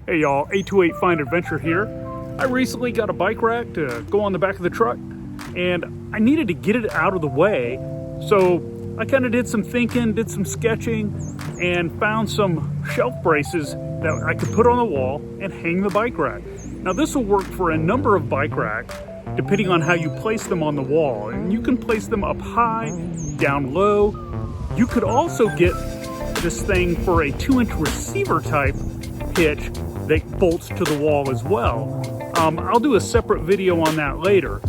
Hey y'all, 828 Find Adventure here. I recently got a bike rack to go on the back of the truck, and I needed to get it out of the way. So I kind of did some thinking, did some sketching, and found some shelf braces that I could put on the wall and hang the bike rack. Now this will work for a number of bike racks depending on how you place them on the wall. And you can place them up high, down low. You could also get this thing for a 2-inch receiver type hitch that bolts to the wall as well. I'll do a separate video on that later.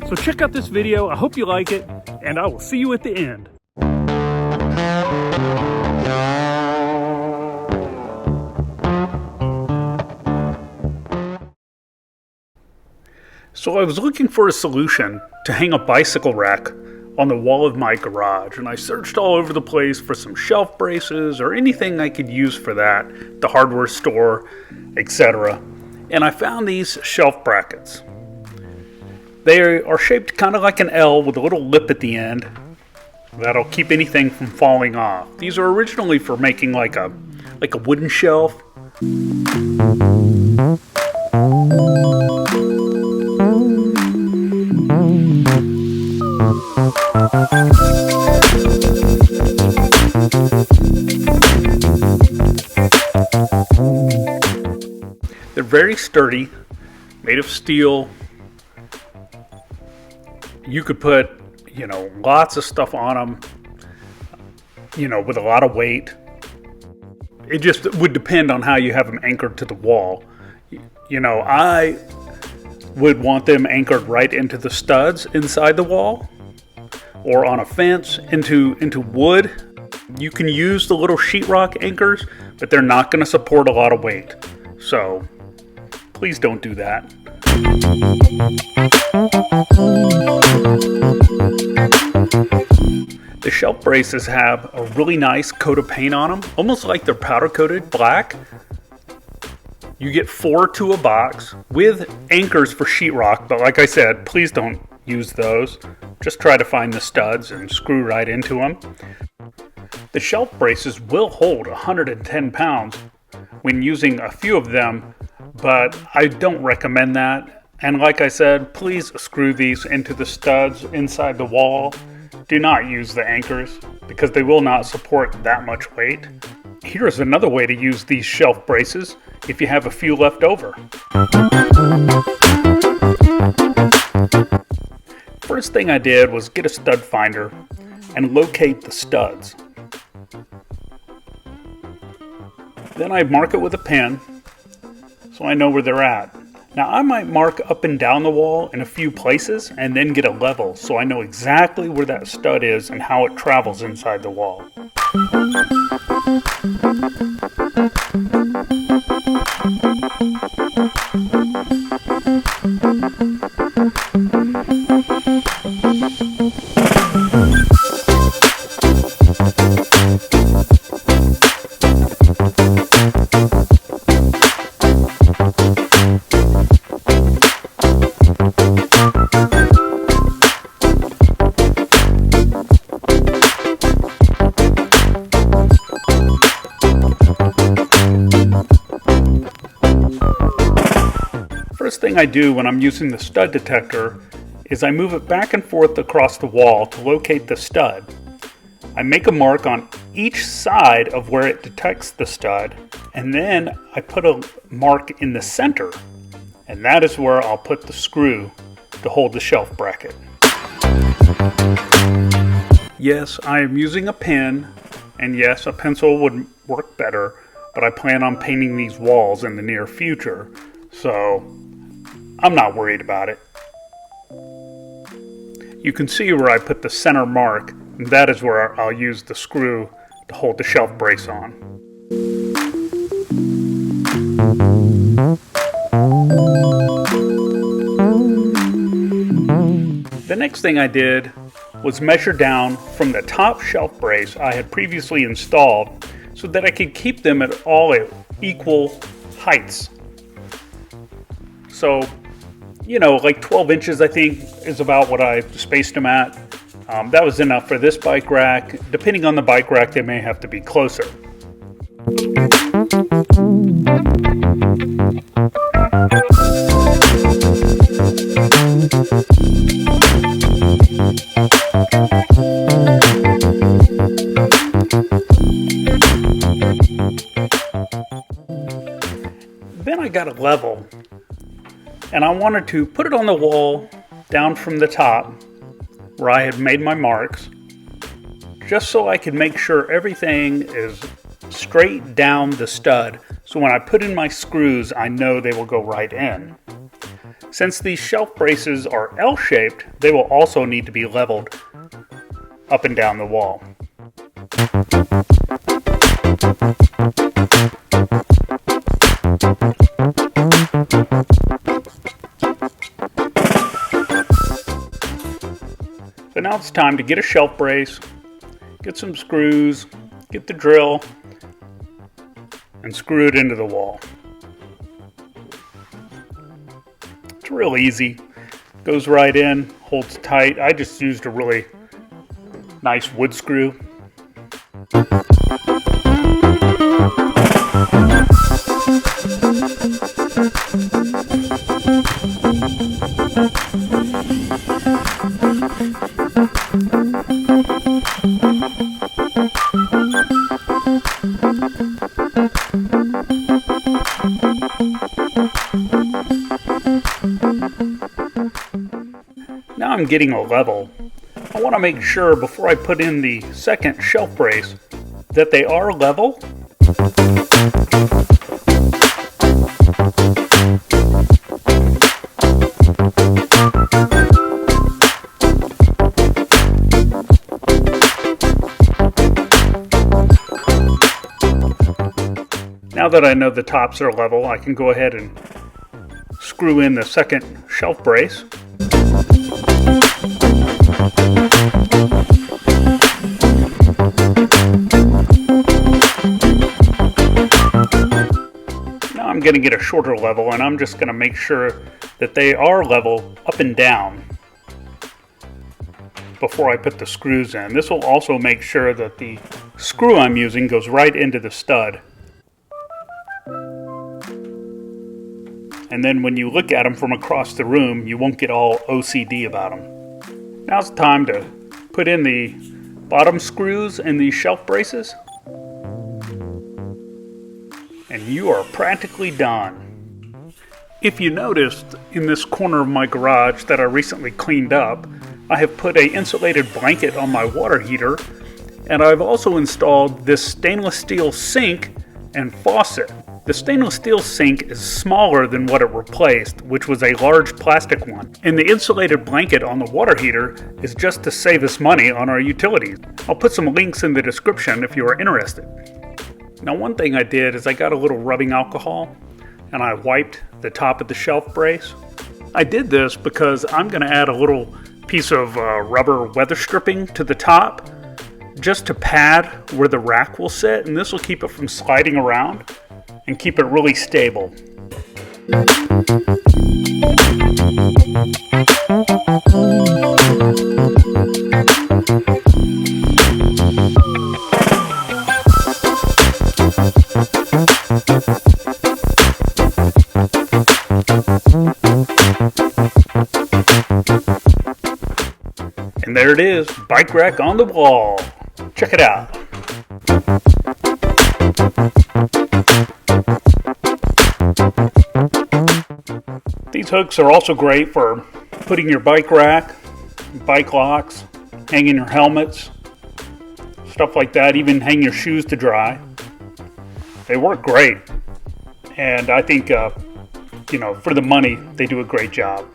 So check out this video, I hope you like it, and I will see you at the end. So I was looking for a solution to hang a bicycle rack on the wall of my garage, and I searched all over the place for some shelf braces or anything I could use for that, the hardware store, etc. And I found these shelf brackets. They are shaped kind of like an L with a little lip at the end that'll keep anything from falling off. These are originally for making like a wooden shelf. They're very sturdy, made of steel. You could put, lots of stuff on them, with a lot of weight. It just would depend on how you have them anchored to the wall. I would want them anchored right into the studs inside the wall or on a fence into wood. You can use the little sheetrock anchors, but they're not going to support a lot of weight. So please don't do that. The shelf braces have a really nice coat of paint on them, almost like they're powder coated black. You get 4 to a box with anchors for sheetrock, but like I said, please don't use those. Just try to find the studs and screw right into them. The shelf braces will hold 110 pounds when using a few of them, but I don't recommend that. And like I said, please screw these into the studs inside the wall. Do not use the anchors because they will not support that much weight. Here's another way to use these shelf braces if you have a few left over. First thing I did was get a stud finder and locate the studs. Then I mark it with a pen so I know where they're at. Now I might mark up and down the wall in a few places and then get a level so I know exactly where that stud is and how it travels inside the wall. First thing I do when I'm using the stud detector is I move it back and forth across the wall to locate the stud. I make a mark on each side of where it detects the stud, and then I put a mark in the center, and that is where I'll put the screw to hold the shelf bracket. Yes, I am using a pen, and yes, a pencil would work better, but I plan on painting these walls in the near future, so I'm not worried about it. You can see where I put the center mark, and that is where I'll use the screw to hold the shelf brace on. The next thing I did was measure down from the top shelf brace I had previously installed so that I could keep them at all at equal heights. So, like 12 inches I think is about what I spaced them at. That was enough for this bike rack. Depending on the bike rack, they may have to be closer. Then I got a level, and I wanted to put it on the wall down from the top where I had made my marks, just so I could make sure everything is straight down the stud, so when I put in my screws I know they will go right in. Since these shelf braces are L-shaped, they will also need to be leveled up and down the wall. So now it's time to get a shelf brace, get some screws, get the drill, and screw it into the wall. It's real easy. Goes right in, holds tight. I just used a really nice wood screw. Now I'm getting a level. I want to make sure before I put in the second shelf brace that they are level. Now that I know the tops are level, I can go ahead and screw in the second shelf brace. Now I'm going to get a shorter level, and I'm just going to make sure that they are level up and down before I put the screws in. This will also make sure that the screw I'm using goes right into the stud. And then when you look at them from across the room, you won't get all OCD about them. Now it's time to put in the bottom screws in these shelf braces. And you are practically done. If you noticed in this corner of my garage that I recently cleaned up, I have put an insulated blanket on my water heater, and I've also installed this stainless steel sink and faucet. The stainless steel sink is smaller than what it replaced, which was a large plastic one. And the insulated blanket on the water heater is just to save us money on our utilities. I'll put some links in the description if you are interested. Now, one thing I did is I got a little rubbing alcohol and I wiped the top of the shelf brace. I did this because I'm going to add a little piece of rubber weather stripping to the top just to pad where the rack will sit, and this will keep it from sliding around and keep it really stable. And there it is, bike rack on the wall. Check it out. These hooks are also great for putting your bike rack, bike locks, hanging your helmets, stuff like that, even hang your shoes to dry. They work great. And I think, for the money, they do a great job.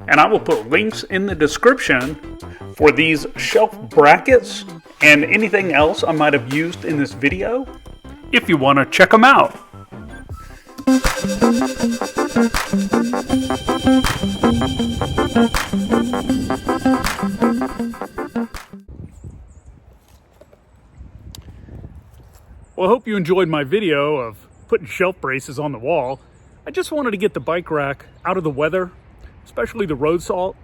And I will put links in the description for these shelf brackets and anything else I might have used in this video if you want to check them out. Well, I hope you enjoyed my video of putting shelf braces on the wall. I just wanted to get the bike rack out of the weather, especially the road salt.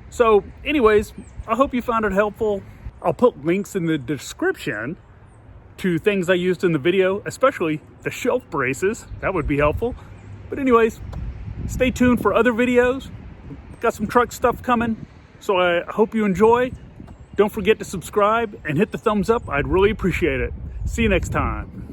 So anyways, I hope you found it helpful. I'll put links in the description to things I used in the video, especially the shelf braces. That would be helpful. But anyways, stay tuned for other videos. Got some truck stuff coming, so I hope you enjoy. Don't forget to subscribe and hit the thumbs up. I'd really appreciate it. See you next time.